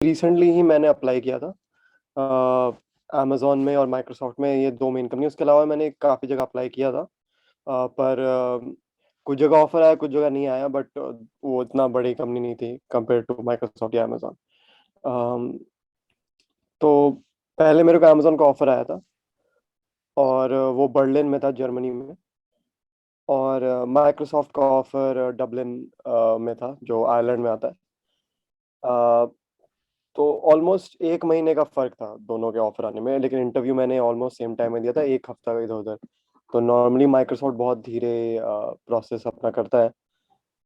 Recently ही मैंने apply किया था अमेज़न में और माइक्रोसॉफ्ट में, ये 2 मेन कंपनी। उसके अलावा मैंने काफ़ी जगह अप्लाई किया था। पर कुछ जगह ऑफ़र आया, कुछ जगह नहीं आया, बट वो इतना बड़ी कंपनी नहीं थी कंपेयर टू माइक्रोसॉफ्ट या अमेज़न। अम, तो पहले मेरे को अमेज़न का ऑफ़र आया था और वो बर्लिन में था, जर्मनी में। और माइक्रोसॉफ्ट का ऑफ़र डबलिन में था, जो आयरलैंड में आता है। अ, तो ऑलमोस्ट 1 महीने का फ़र्क था दोनों के ऑफ़र आने में, लेकिन इंटरव्यू मैंने ऑलमोस्ट सेम टाइम में दिया था, 1 हफ़्ता इधर-उधर। तो नॉर्मली माइक्रोसॉफ्ट बहुत धीरे प्रोसेस अपना करता है,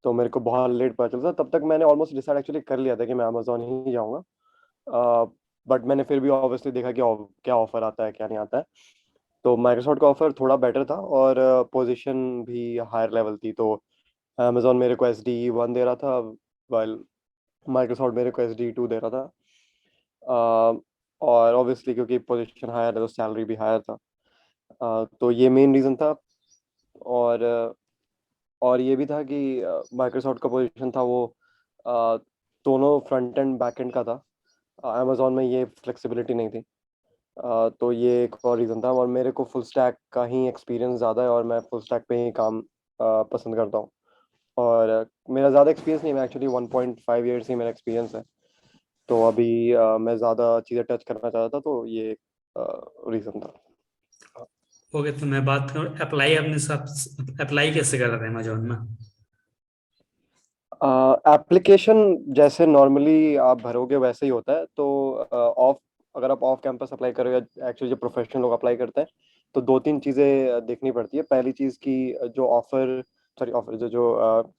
तो मेरे को बहुत लेट पता चला था। तब तक मैंने ऑलमोस्ट डिसाइड एक्चुअली कर लिया था कि मैं अमेज़न ही जाऊँगा। अ, बट मैंने फिर भी ऑब्वियसली देखा कि क्या ऑफ़र आता है, क्या नहीं आता है। तो माइक्रोसॉफ्ट का ऑफ़र थोड़ा बेटर था और पोज़ीशन भी हायर लेवल थी। तो अमेज़न मेरे को एसडी 1 दे रहा था, व्हाइल माइक्रोसॉफ्ट मेरे को एसडी 2 दे रहा था। अ, और ऑब्वियसली क्योंकि पोजीशन हायर है तो सैलरी भी हायर था। तो ये मेन रीज़न था। और और ये भी था कि माइक्रोसॉफ्ट का पोजीशन था वो अ, दोनों फ्रंट एंड बैक एंड का था। अमेज़न में ये फ्लेक्सिबिलिटी नहीं थी। तो ये एक और रीज़न था, और मेरे को फुल स्टैक का ही एक्सपीरियंस ज़्यादा है और मैं फुल स्टैक पे ही काम पसंद करता हूँ। और मेरा ज़्यादा एक्सपीरियंस नहीं है, मैं एक्चुअली 1.5 ईयर्स ही मेरा एक्सपीरियंस है। तो अभी मैं ज़्यादा चीज़ें टच करना चाहता था, तो ये रीज़न था। ओके, तो मैं बात करूँ अप्लाई। आपने सब अप्लाई कैसे करा था अमेजोन में? एप्लीकेशन जैसे नॉर्मली आप भरोगे वैसे ही होता है। तो ऑफ अगर आप ऑफ कैंपस अप्लाई करो या एक्चुअली जो प्रोफेशनल लोग अप्लाई करते हैं, तो 2-3 चीज़ें देखनी पड़ती है। पहली चीज़ कि जो ऑफर जो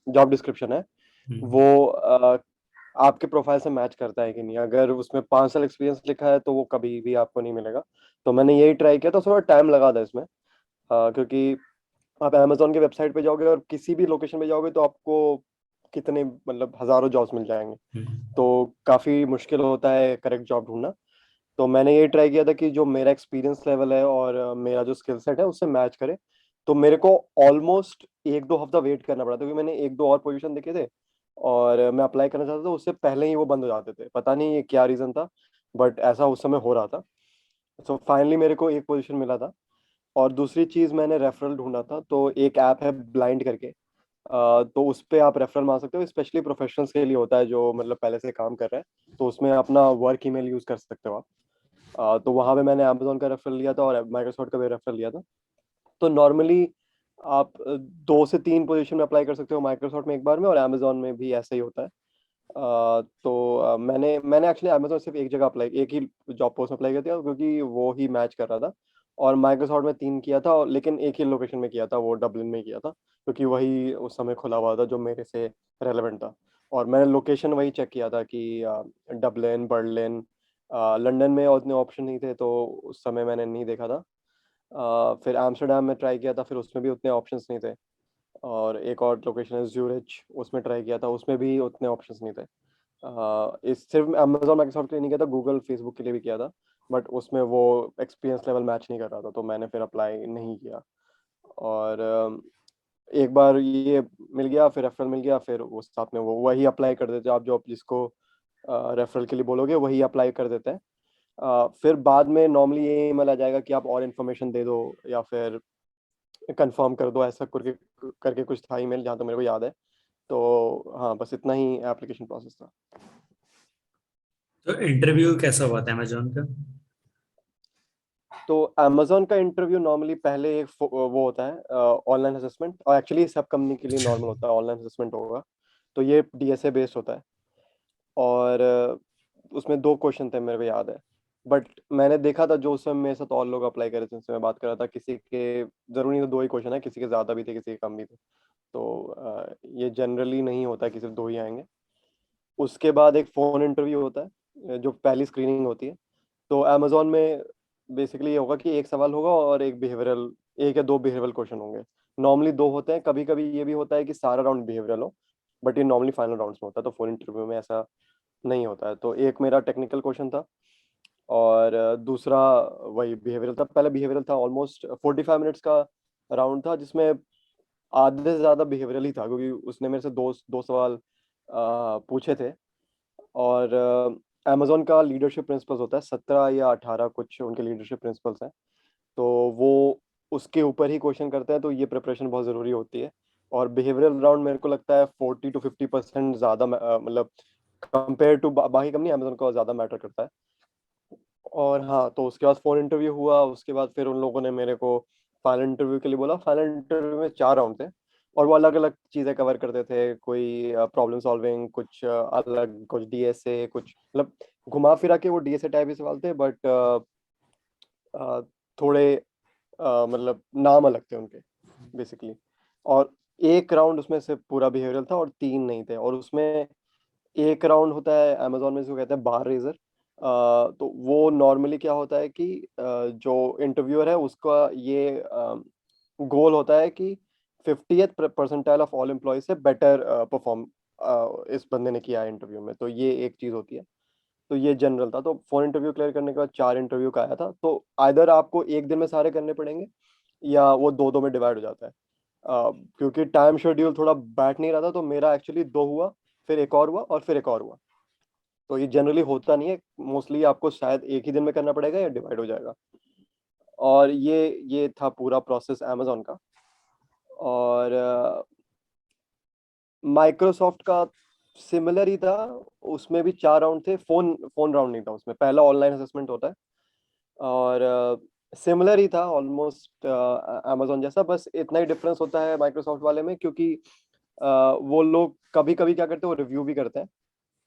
जॉब डिस्क्रिप्शन है, हम्म। वो आपके प्रोफाइल से मैच करता है कि नहीं। अगर उसमें 5 साल एक्सपीरियंस लिखा है तो वो कभी भी आपको नहीं मिलेगा। तो मैंने यही ट्राई किया, तो थोड़ा टाइम लगा था इसमें। क्योंकि आप अमेज़न की वेबसाइट पे जाओगे और किसी भी लोकेशन पे जाओगे तो आपको कितने मतलब हज़ारों जॉब्स मिल जाएँगे। हम्म। तो काफ़ी मुश्किल होता है करेक्ट जॉब ढूँढना। तो मैंने ये ट्राई किया था कि जो मेरा एक्सपीरियंस लेवल है और मेरा जो स्किल सेट है उससे मैच करे। तो मेरे को ऑलमोस्ट 1-2 हफ्ता वेट करना पड़ा था, क्योंकि मैंने 1-2 और पोज़ीशन देखे थे और मैं अप्लाई करना चाहता था, उससे पहले ही वो बंद हो जाते थे। पता नहीं ये क्या रीज़न था, बट ऐसा उस समय हो रहा था। सो फाइनली मेरे को एक पोज़ीशन मिला था। और दूसरी चीज़ मैंने रेफरल ढूँढा था, तो एक ऐप है ब्लाइंड करके। तो उस पे आप रेफरल मार सकते हो, स्पेशली प्रोफेशनल्स के लिए होता है जो मतलब पहले से काम कर रहे हैं, तो उसमें अपना वर्क ईमेल यूज़ कर सकते हो आप। तो वहाँ पे मैंने अमेज़न का रेफरल लिया था और माइक्रोसॉफ्ट का भी रेफरल लिया था। तो नॉर्मली आप 2 से 3 पोज़ीशन में अप्लाई कर सकते हो, माइक्रोसॉफ्ट में एक बार में, और अमेज़न में भी ऐसा ही होता है। तो मैंने मैंने एक्चुअली अमेज़न सिर्फ़ एक जगह अप्लाई, एक ही जॉब पोस्ट में अप्लाई किया था, क्योंकि वो ही मैच कर रहा था। और माइक्रोसॉफ्ट में 3 किया था, और लेकिन एक ही लोकेशन में किया था, वो डबलिन में किया था, क्योंकि वही उस समय खुला हुआ था जो मेरे से रेलेवेंट था। और मैंने लोकेशन वही चेक किया था कि डबलिन, बर्लिन, लंदन में उतने ऑप्शन नहीं थे, तो उस समय मैंने नहीं देखा था। फिर एम्स्टर्डम में ट्राई किया था, फिर उसमें भी उतने ऑप्शंस नहीं थे। और एक और लोकेशन है ज़्यूरिच, उसमें ट्राई किया था, उसमें भी उतने ऑप्शंस नहीं थे। इस सिर्फ अमेज़न, माइक्रोसॉफ्ट के लिए नहीं किया था, गूगल, फेसबुक के लिए भी किया था, बट उसमें वो एक्सपीरियंस लेवल मैच नहीं कर रहा था, तो मैंने फिर अप्लाई नहीं किया। और एक बार ये मिल गया, फिर रेफरल मिल गया, फिर उस साथ में वो वही अप्लाई कर देते हैं। आप जो जिसको रेफरल के लिए बोलोगे वही अप्लाई कर देते हैं। फिर बाद में नॉर्मली ये ईमेल आ जाएगा कि आप और इन्फॉर्मेशन दे दो या फिर कंफर्म कर दो, ऐसा करके करके कुछ था ईमेल, जहाँ तक मेरे को याद है। तो हाँ, बस इतना ही एप्लीकेशन प्रोसेस था। तो इंटरव्यू कैसा हुआ था अमेजोन का? तो अमेज़न का इंटरव्यू नॉर्मली पहले एक वो होता है ऑनलाइन असेसमेंट, और एक्चुअली सब कंपनी के लिए अच्छा। नॉर्मल होता है, ऑनलाइन असेसमेंट होगा। तो ये डीएसए बेस्ड होता है। और उसमें 2 क्वेश्चन थे मेरे को याद है। बट मैंने देखा था जो उस समय मेरे साथ और लोग अप्लाई कर रहे थे, उनसे मैं बात कर रहा था, किसी के ज़रूरी नहीं तो 2 ही क्वेश्चन है, किसी के ज़्यादा भी थे, किसी के कम भी थे। तो ये जनरली नहीं होता है कि सिर्फ 2 ही आएँगे। उसके बाद एक फ़ोन इंटरव्यू होता है, जो पहली स्क्रीनिंग होती है। तो अमेज़न में बेसिकली ये होगा कि एक सवाल होगा और एक बिहेवियरल, 1 या 2 बिहेवियरल क्वेश्चन होंगे। नॉर्मली 2 होते हैं, कभी-कभी ये भी होता है कि सारा राउंड बिहेवियरल हो, बट ये नॉर्मली फाइनल राउंड्स में होता है, तो फ़ोन इंटरव्यू में ऐसा नहीं होता है। तो एक मेरा टेक्निकल क्वेश्चन था, और दूसरा वही बिहेवियरल था। पहले बिहेवियरल था, ऑलमोस्ट 45 मिनट्स का राउंड था, जिसमें आधे से ज़्यादा बिहेवियरल ही था, क्योंकि उसने मेरे से 2 सवाल पूछे थे। और अमेजोन का लीडरशिप प्रिंसिपल्स होता है, 17 या 18 कुछ उनके लीडरशिप प्रिंसिपल्स हैं। तो वो उसके ऊपर ही क्वेश्चन करते हैं, तो ये प्रिपरेशन बहुत ज़रूरी होती है। और बिहेवियरल राउंड मेरे को लगता है 40 to 50% ज़्यादा मतलब कंपेयर टू बाकी कंपनी अमेजोन का ज़्यादा मैटर करता है। और हाँ, तो उसके बाद फोन इंटरव्यू हुआ, उसके बाद फिर उन लोगों ने मेरे को फाइनल इंटरव्यू के लिए बोला। फाइनल इंटरव्यू में 4 राउंड थे, और वो अलग अलग चीज़ें कवर करते थे। कोई प्रॉब्लम सॉल्विंग, कुछ अलग, कुछ डीएसए, कुछ मतलब घुमा फिरा के वो डीएसए टाइप ही सवाल थे, बट थोड़े मतलब नाम अलग थे उनके बेसिकली। और एक राउंड उसमें से पूरा बिहेवियरल था और 3 नहीं थे। और उसमें एक राउंड होता है अमेजोन में जिसको कहते हैं बार रेजर। तो वो नॉर्मली क्या होता है कि जो इंटरव्यूअर है उसका ये गोल होता है कि 50th percentile of all employ से बेटर परफॉर्म इस बंदे ने किया है इंटरव्यू में। तो ये एक चीज़ होती है। तो ये जनरल था। तो फोन इंटरव्यू क्लियर करने के बाद 4 इंटरव्यू का आया था। तो आइदर आपको एक दिन में सारे करने पड़ेंगे, या वो दो दो में डिवाइड हो जाता है। क्योंकि टाइम शेड्यूल थोड़ा बैठ नहीं रहा था, तो मेरा एक्चुअली 2 हुआ, फिर एक और हुआ, और फिर एक और हुआ। तो ये जनरली होता नहीं है, मोस्टली आपको शायद एक ही दिन में करना पड़ेगा या डिवाइड हो जाएगा। और ये था पूरा प्रोसेस अमेजोन का। और माइक्रोसॉफ्ट का सिमिलर ही था। उसमें भी 4 राउंड थे। फोन फोन राउंड नहीं था उसमें, पहला ऑनलाइन असेसमेंट होता है। और सिमिलर ही था ऑलमोस्ट अमेजोन जैसा, बस इतना ही डिफरेंस होता है माइक्रोसॉफ्ट वाले में, क्योंकि वो लोग कभी कभी क्या करते हैं, वो रिव्यू भी करते हैं।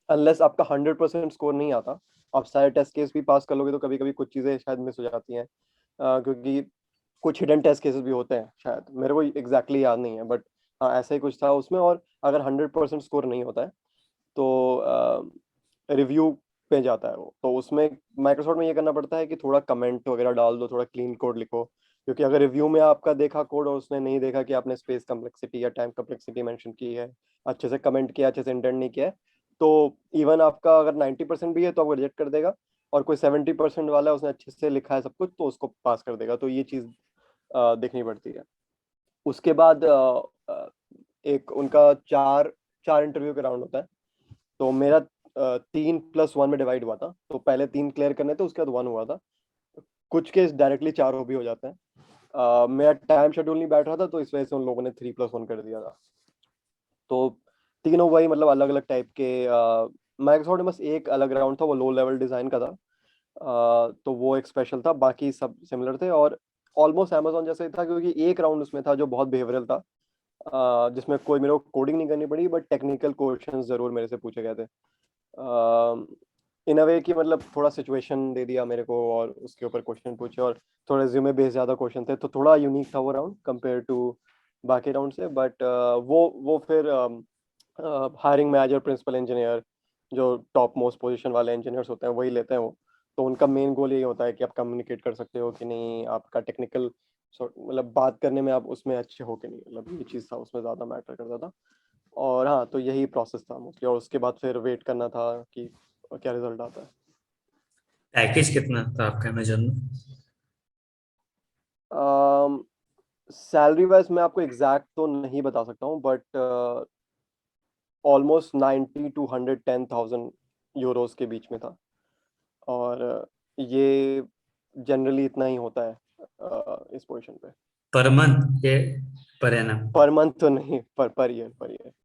अनलेस आपका 100% स्कोर नहीं आता, आप सारे टेस्ट केस भी पास कर लोगे, तो कभी कभी कुछ चीज़ें शायद मिस हो जाती हैं। क्योंकि कुछ हिडन टेस्ट केसेस भी होते हैं, शायद मेरे को एग्जैक्टली याद नहीं है, बट हाँ ऐसा ही कुछ था उसमें। और अगर 100% स्कोर नहीं होता है, तो रिव्यू पे जाता है वो। तो उसमें माइक्रोसॉफ्ट में ये करना पड़ता है कि थोड़ा कमेंट वगैरह डाल दो, थोड़ा क्लीन कोड लिखो। क्योंकि अगर रिव्यू में आपका देखा कोड और उसने नहीं देखा कि आपने स्पेस कम्प्लेक्सिटी या टाइम कम्प्लेक्सिटी मेंशन की है, अच्छे से कमेंट किया, अच्छे से इंडेंट नहीं किया है, तो इवन आपका अगर 90% भी है तो आपको रिजेक्ट कर देगा। और कोई 70% वाला है, उसने अच्छे से लिखा है सब कुछ, तो उसको पास कर देगा। तो ये चीज़ देखनी पड़ती है। उसके बाद एक उनका चार चार इंटरव्यू का राउंड होता है। तो मेरा 3+1 में डिवाइड हुआ था। तो पहले 3 क्लियर करने थे, उसके बाद 1 हुआ था। कुछ केस डायरेक्टली 4 भी हो जाते हैं। मेरा टाइम शेड्यूल नहीं बैठ रहा था, तो इस वजह से उन लोगों ने 3+1 कर दिया था। तो तीनों वही मतलब अलग अलग टाइप के। माइक्रोसॉफ्ट में बस एक अलग राउंड था, वो लो लेवल डिजाइन का था। तो वो एक स्पेशल था, बाकी सब सिमिलर थे। और ऑलमोस्ट अमेजोन जैसे ही था, क्योंकि एक राउंड उसमें था जो बहुत बिहेवियरल था, जिसमें कोई मेरे को कोडिंग नहीं करनी पड़ी, बट टेक्निकल क्वेश्चंस जरूर मेरे से पूछे गए थे। इन अ वे कि मतलब थोड़ा सिचुएशन दे दिया मेरे को, और उसके ऊपर क्वेश्चन पूछे, और थोड़ा रिज्यूमे बेस्ड ज़्यादा क्वेश्चन थे, तो थोड़ा यूनिक था वो राउंड कंपेयर टू बाकी राउंड से। बट वो फिर हायरिंग मैनेजर, प्रिंसिपल इंजीनियर, जो टॉप मोस्ट पोजीशन वाले इंजीनियर्स होते हैं, वही लेते हैं वो। तो उनका मेन गोल यही होता है कि आप कम्युनिकेट कर सकते हो कि नहीं, आपका टेक्निकल मतलब बात करने में आप उसमें अच्छे हो कि नहीं, मतलब ये चीज़ था उसमें ज़्यादा मैटर करता था। और हाँ, तो यही प्रोसेस था मोस्टली। और उसके बाद फिर वेट करना था कि क्या रिजल्ट आता है। पैकेज कितना था आपका अमेजोन में? सैलरी वाइज मैं आपको एग्जैक्ट तो नहीं बता सकता हूँ, बट ऑलमोस्ट 90 to 110,000 यूरोस के बीच में था। और ये जनरली इतना ही होता है इस पोजीशन पे। पर मंथ ये पर एनम? पर मंथ तो नहीं, पर ईयर, पर ईयर।